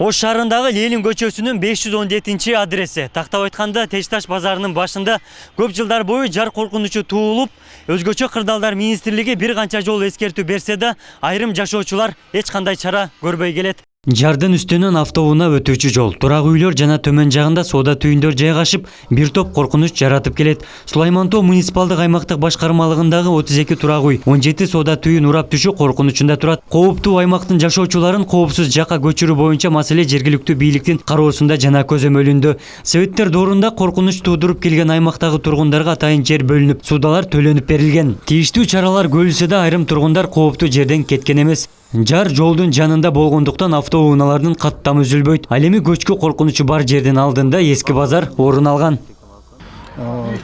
Ош шаарындагы Ленин көчөсүнүн 517 адреси. Тактап айтканда Тешташ базарынын башында көп жылдар бою жар коркунучу туулуп, өзгөчө кырдаалдар министрлиги бир канча жолу эскертүү берсе да, айрым жашоочулар эч кандай чара көрбөй келет. Жардын үстүнөн автоунаа өтүүчү жол, турак үйлөр жана төмөн жагында соода түйүндөр жайгашып, бир топ коркунуч жаратып келет. Сулайман Тоо муниципалдык аймактык башкармалыгындагы 32 турак үй, 17 соода түйүн урап түшүү коркунучунда турат. Кооптуу аймактын жашоочуларын коопсуз жакка көчүрүү боюнча маселе жергиликтүү бийликтин кароосунда жана көзөмөлүндө. Советтер доорунда коркунуч туудуруп келген аймактагы тургундарга атайын жер бөлүнүп, суудалар төлөнүп берилген. Тийиштүү чаралар көрүлсө да, айрым тургундар кооптуу жерден кеткен эмес. Жар жолдун жанында болгондуктан автоунаалардын каттамы үзүлбөйт. Ал эми көчкү коркунучу бар жердин алдында эски базар орун алган.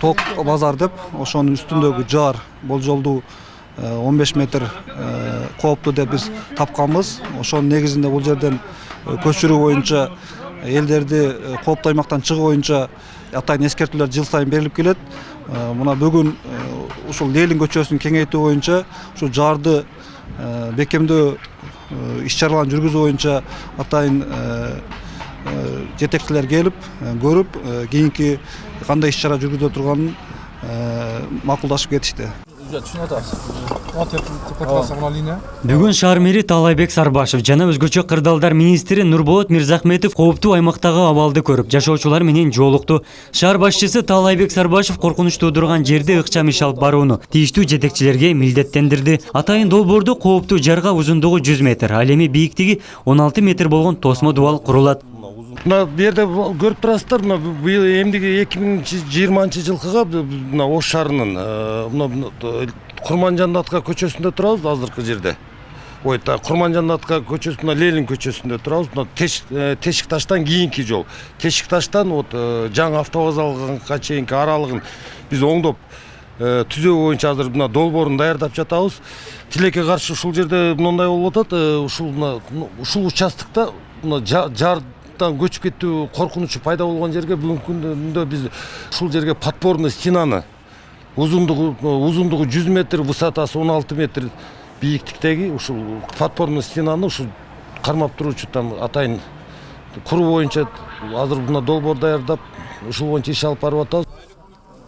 Ток базар деп, ошонун үстүндөгү жар болжолдуу 15 метр кооптуу деп биз тапканбыз. Ошонун негизинде бул жерден көчүрүү боюнча элдерди кооптуу аймактан чыгуу боюнча атайын эскертүүлөр жыл сайын берилип келет. Мына бүгүн ушул Ленин көчөсүн кеңейтүү боюнча ушу жарды бекемдөө иш-чараларын жүргүзүү боюнча атайын жетекчилер келип, көрүп, кийинки кандай иш-чара жүргүзө турганын макулдашып кетишти. Бүгүн шаар мэри Таалайбек Сарбашев жана өзгөчө кырдаалдар министри Нурболот Мирзахметов кооптуу аймактагы абалды көрүп, жашоочулар менен жолукту. Шаар башчысы Таалайбек Сарбашев коркунуч туудурган жерде ыкчам иш алып барууну тийиштүү жетекчилерге милдеттендирди. Атайын долбоордо кооптуу жарга узундугу 100 метр, ал эми бийиктиги 16 метр болгон тосмо дубал курулат. Мына берде көрүп турасыздар, мына быйыл эмдиги 2020-жылкыга мына Ош шаарынын мына Курманжандатка көчөсүндө турабыз азыркы жерде. Ой, Курманжандатка көчөсүндө, мына Ленин көчөсүндө турабыз. Мына Тешик таштан кийинки жол. Тешик таштан жаңы автовокзалга чейинки аралыгын биз оңдоп түзөө боюнча азыр мына долбоорун даярдап жатабыз. Тилекке каршы ушул жерде мындай болуп атат, ушул участокто жардан көчүп кетүү коркунучу пайда болгон жерге бүгүнкү күндө биз ушул жерге подпорный стенаны узундугу 100 метр, высотасы 16 метр бийиктиктеги ушул подпорный стенаны ушул кармап туруучу атайын куруу боюнча азыр мына долбоор даярдап ушул боюнча иш алып барып атабыз.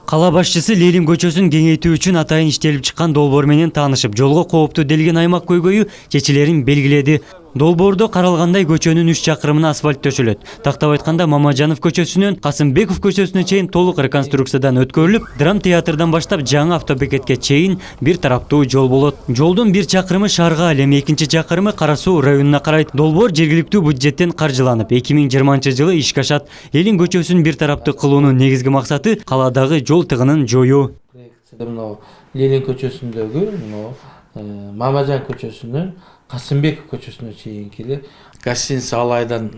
Кала башчысы Ленин көчөсүн кеңейтүү үчүн атайын иштелип чыккан долбоор менен таанышып, жолго кооптуу делген аймак көйгөйү чечилерин белгиледи. Долбоордо каралгандай көчөнүн 3 чакырымына асфальт төшөлөт. Тактап айтканда Мамажанов көчөсүнөн Касымбеков көчөсүнө чейин толук реконструкциядан өткөрүлүп, драм театрдан баштап жаңы автобекетке чейин бир тараптуу жол болот. Жолдун 1 чакырымы шаарга, ал эми 2 чакырымы Кара Суу районуна карайт. Долбоор жергиликтүү бюджеттен каржыланып, 2020-жылы ишке ашат. Ленин көчөсүн бир тараптуу кылуунун негизги максаты каладагы жол тыгынын жоюу. Ленин көчөсүндөгү Мамажан көчөсүнөн Касымбеков көчөсүнө чейинки гостиница Алайдан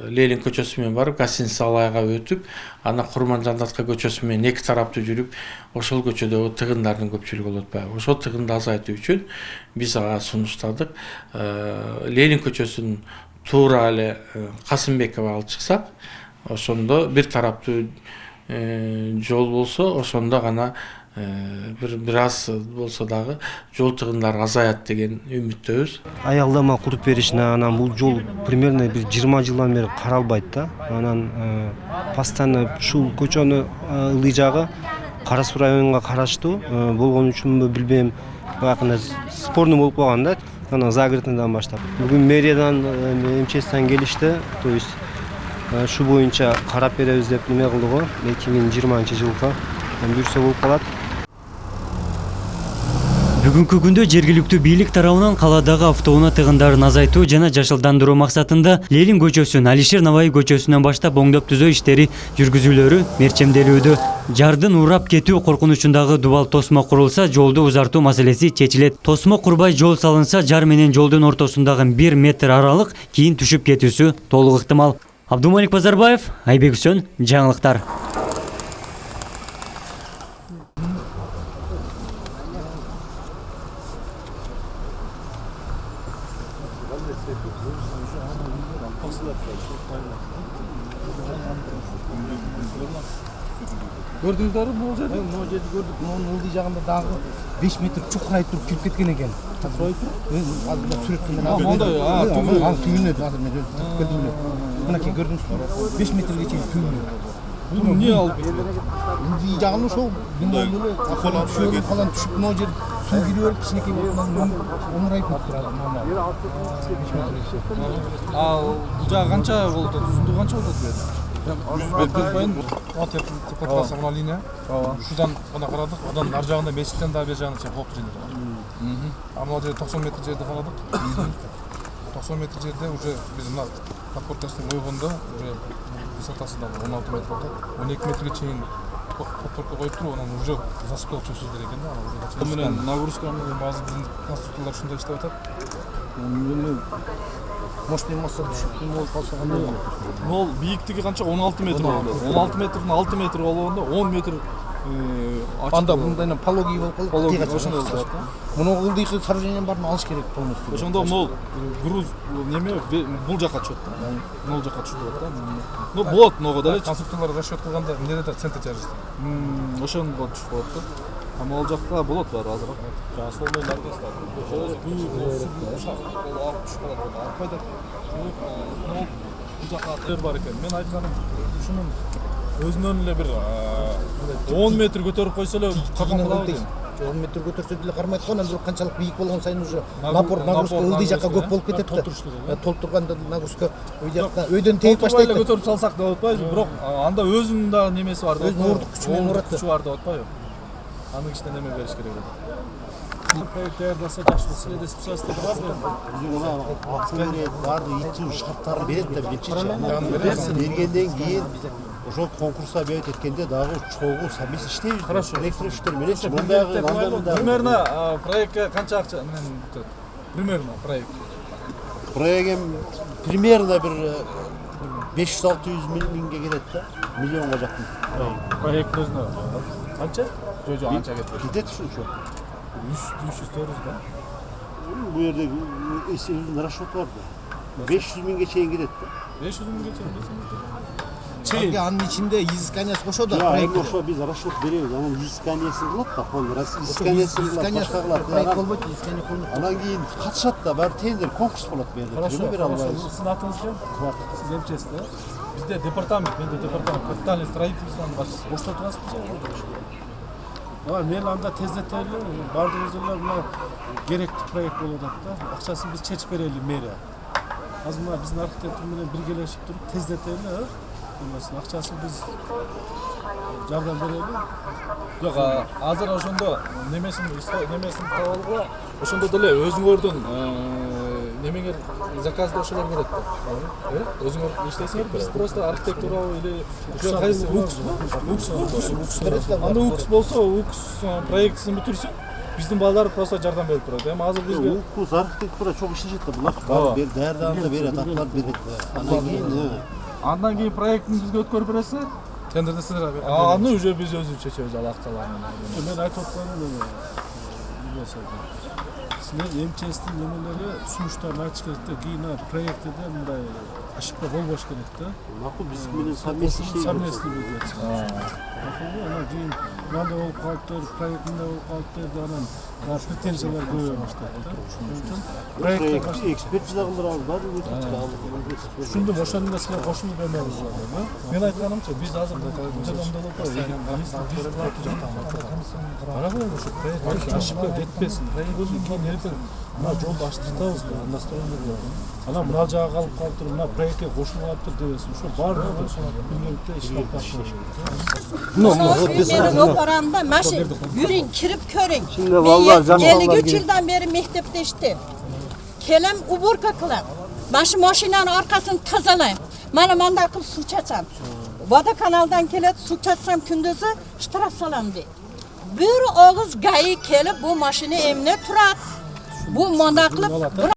Ленин көчөсү менен барып, гостиница Алайга өтүп, анан Курманжандатка көчөсү менен эки тараптуу жүрүп, ошол көчөдөгү тыгындардын көпчүлүгү болуп атпайбы. Ошол тыгынды азайтуу үчүн биз ага сунуштадык. Ленин көчөсүнүн туура эле Касымбековго алып чыксак, ошондо бир тараптуу жол болсо, ошондо гана бир аз болсо дагы жол тыгындары азаят деген үмүттөбүз. Аялдама куруп беришине, анан бул жол примерно бир 20 жылдан бери каралбайт да. Анан постоянно ушул көчөнү ылдый жагы Кара Суу районуна караштуу болгон үчүнбү билбейм, баягы спорный болуп калган да. Анан Загородныйдан баштап. Бүгүн мэриядан, МЧСтен келишти. То есть шу боюнча карап беребиз деп неме кылды го 2020-жылга. Буюрса болуп калат. Бүгүнкү күндө жергиликтүү бийлик тарабынан каладагы автоунаа тыгындарын азайтуу жана жашылдандыруу максатында Ленин көчөсүн Алишер Наваи көчөсүнөн баштап оңдоп түзөө иштери жүргүзүүлөрү мерчемделүүдө. Жардын урап кетүү коркунучундагы дубал тосмо курулса, жолду узартуу маселеси чечилет. Тосмо курбай жол салынса, жар менен жолдун ортосундагы 1 метр аралык кийин түшүп кетүүсү толук ыктымал. Абдумалик Базарбаев, Айбек Үсөн, жаңылыктар. Gördünüzdür mü o жерде? О жерде көрдүк. Мунун ылдый жагында дагы 5 метр чукурайып туруп кирип кеткен экен. Чукурайып туруп? Азыр сүрөттөн менен. Мондай, түбүнө азыр мен өтүп келдим эле. Мынакей көрдүңүзбү? 5 метрге чейин түбүнө. Бул эмне алып? Ылдый жагын ошол мындай эле акырын түшүп калган түшүп мына жер суу кирип алып кичинекей оңурайып турат. Бул жагы канча болду? Узундугу канча болду бу жерде? 100 метр сайын вот теплотрасса мына линия. Ушудан гана карадык. Одан ар жагында мечиттен дагы бер жагына чейин коопчу жер. А мына жерде 90 метр жерде карадык. 90 метр жерде уже биз мына подпоркасының ойгондо уже высотасы да 16 метр болот. 12 метрге чейин подпорка коюп туруп, анан уже засыпал чөксөздөр экен да. Бул менен нагрузка базы биздин конструкторлор ушундай иштеп атат. Мощный масса түшүп болуп калса кандай болот? Ол бийиктиги канча? 16 метр болду. 16 метрдин 6 метр болгондо 10 метр анда мындайынан пологий болуп калат. Пологий ошондой болот. Муну ылдыйкы сооружениянын баарын алыш керек полностью. Ошондо могул груз неме бул жака түшөт да. Могул жака түшүп болот да. Ну болот могу да. Конструкторлор расчет кылганда эмне да центр тяжести. Ошондо түшүп болот да. А могул жакта болот баары азыраак. Жана столдой наркостар. Ошол ушак алып түшүп калат. Арпайда могул бул жака бар экен. Мен айтсам ушунун өзүнөн эле бир 10 метр көтөрүп койсо эле капан кылабы дейм. 10 метр көтөрсө деле кармайт го, анан бирок канчалык бийик болгон сайын уже нагрузка ылдый жакка көп болуп кетет да. Толтурганда нагрузка өй жакта өйдөн тегип баштайт. Көтөрүп салсак деп атпайбы, бирок анда өзүнүн да немеси бар да. Өзүнүн ордук күчү менен урат. Күчү бар деп атпайбы. Аны кичине неме бериш керек. Проект даярдаса жакшы болсо эле специалисттер бар. Акскания баардык итүү шарттарын берет да биринчи. Бергенден кийин ошол конкурска бет эткенде дагы чогуу совместно иштейбиз. Хорошо. Электр иштер менен мындагы Примерно проектке канча акча менен бүтөт? Примерно проект. проект примерно бир 500-600 миңге келет да. Миллионго жакын. Проект өзүнө канча? Жо анча кетет. Кетет ушунча. 100-400 да. Бу жерде өзүнүн расчеты бар да. 500 миңге чейин кетет да. 500 миңге чейин. Чейин анын ичинде изысканиясы кошот да проект. проект. Ошо биз расчет беребиз. Анан изысканиясын кылат да, кол изысканиясын кылат. Проект болбойт, изыскания болмойт. Анан кийин катышат да, баары тендер, конкурс болот бу жерде. Хорошо. Бере албайбыз. Сиздин атыңыз ким? Сиз МЧС да? Бизде департамент, менде департамент капитальный строительствонун башчысы. Ошто турасызбы? Мен анда тездетели, бардыгыбыз эле мына керектүү проект болуп атат да. Акчасын биз чечип берели мэрия. Азыр мына биздин архитектор менен биргелешип туруп тездетели. Акчасын биз жардам берели. Жок, азыр ошондо немесин таап алууга ошондо деле өзүңөрдүн немеңер заказды ошолор берет да. Өзүңөр иштейсиңер, биз просто архитектура или кайсы УКС берет да. Анда УКС болсо, УКС проектисин бүтүрсүн. Биздин балдар просто жардам берип турат. Эми азыр бизге Укус архитектура çok işleyecek de bunlar bari bir değerlerini verir, taklar verir. андан кийин проектин бизге өткөрүп берсе, тендерде силер аны уже биз өзүбүз чечебиз ал акчаларын. Мен айтып атканым силер МЧСтин немелери сунуштарын айтыш керек да, кийин проектиде мындай ошибка болбош керек да. Макул biz менен совместный Совместный будет. Ана кийин мындай болуп калыптыр, проектинде болуп калыптыр, анан претензиялар көбөйө баштайт да. Ошон үчүн проектте экспертиза кылдырабыз, баары түшүндүм, ошондо да силер кошулуп эмебиз да. Мен айтканымча биз азыр ошибка кетпесин. Кийин эртең мына жолду ачтыртабыз да, настроение. Анан мына жака калып калыптыр, мына проектке кошулуп калыптыр дебесин. Ошо баардыгы билгендикте ишке алып Menin operamda maşin yürüyün, kirip körün. Ben 53 yıldan beri mektepte işte. Kelem uburka kılam. Başı maşinanın arkasını tazalayım. Bana manda kıl su çatsam. Vada kanaldan kelip su çatsam kündüzü ştraf salam diye. Bir oğuz gayı kelip bu maşini emne turat. Bu mandaklı